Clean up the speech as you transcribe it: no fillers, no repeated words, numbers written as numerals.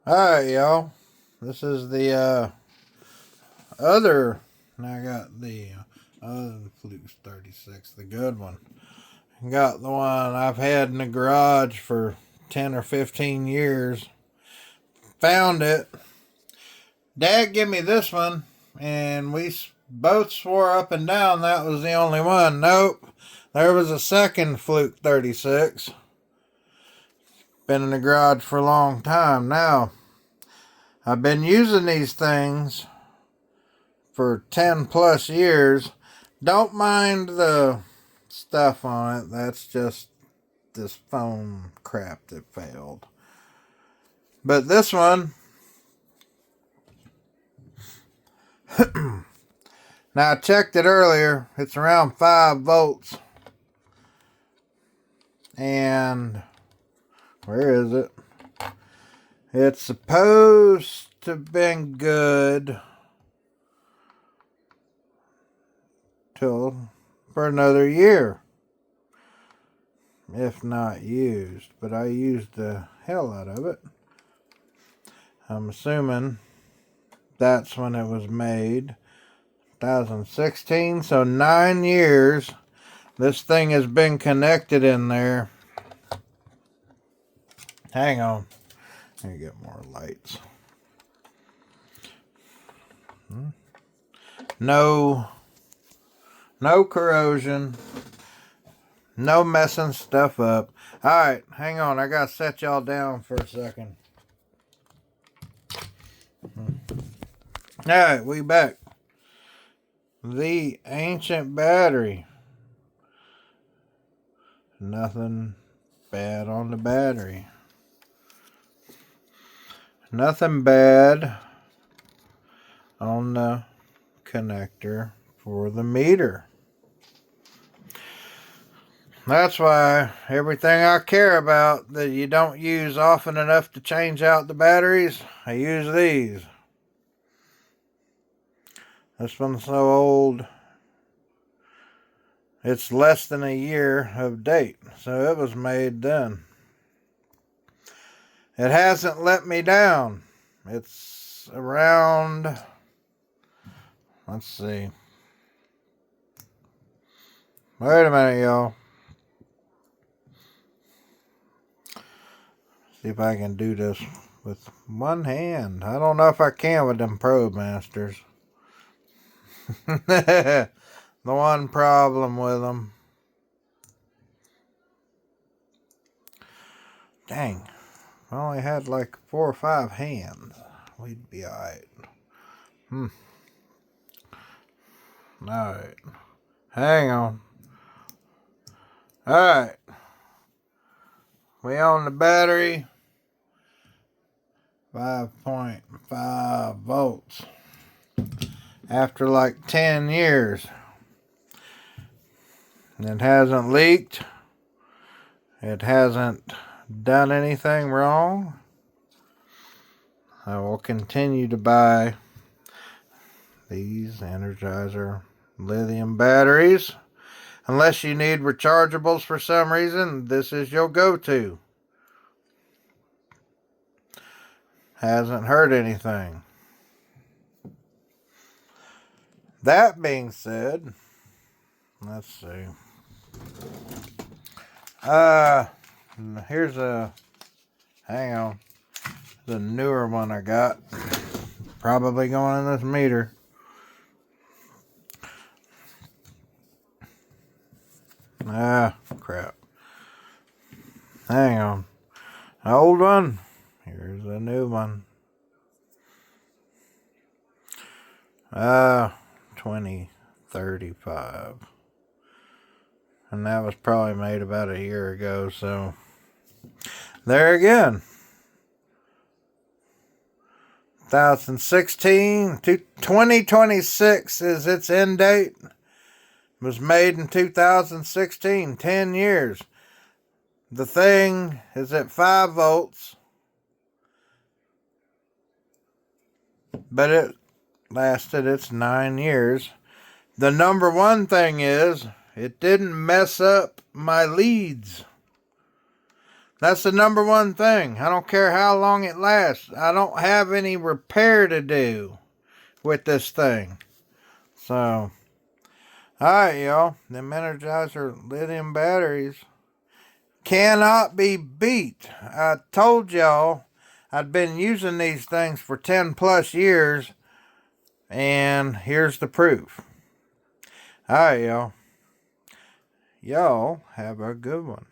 Alright, y'all. This is the other. I got the other fluke 36, the good one. Got the one I've had in the garage for 10 or 15 years. Found it. Dad gave me this one, and we both swore up and down that was the only one. Nope. There was a second fluke 36. Been in the garage for a long time now. I've been using these things for 10 plus years. Don't mind the stuff on it. That's just this foam crap that failed. But this one, now I checked it earlier. It's around 5 volts. And where is it? It's supposed to have been good for another year, if not used. But I used the hell out of it. I'm assuming that's when it was made, 2016. So 9 years this thing has been connected in there. Hang on. Let me get more lights. No corrosion. No messing stuff up. Alright, hang on. I gotta set y'all down for a second. Alright, we back. The ancient battery. Nothing bad on the battery. Nothing bad on the connector for the meter. That's why everything I care about that you don't use often enough to change out the batteries, I use these. This one's so old, it's less than a year of date, so it was made then. It hasn't let me down. It's around, let's see. Wait a minute, y'all. See if I can do this with one hand. I don't know if I can with them Probe Masters. The one problem with them. Dang. If I only had like 4 or 5 hands, we'd be alright. Alright. Hang on. Alright. We on the battery. 5.5 volts. After like 10 years. It hasn't leaked. It hasn't done anything wrong. I will continue to buy these Energizer lithium batteries. Unless you need rechargeables for some reason, this is your go-to. Hasn't hurt anything. That being said, let's see. Here's a, hang on, the newer one I got. Probably going in this meter. Crap. Hang on. An old one. Here's a new one. 2035. And that was probably made about a year ago, so there again. 2016 to 2026 is its end date. It was made in 2016, 10 years. The thing is at 5 volts, but it lasted its 9 years. The number one thing is, it didn't mess up my leads. That's the number one thing. I don't care how long it lasts. I don't have any repair to do with this thing. So, alright, y'all. Them Energizer lithium batteries cannot be beat. I told y'all I'd been using these things for 10 plus years, and here's the proof. Alright, y'all. Y'all have a good one.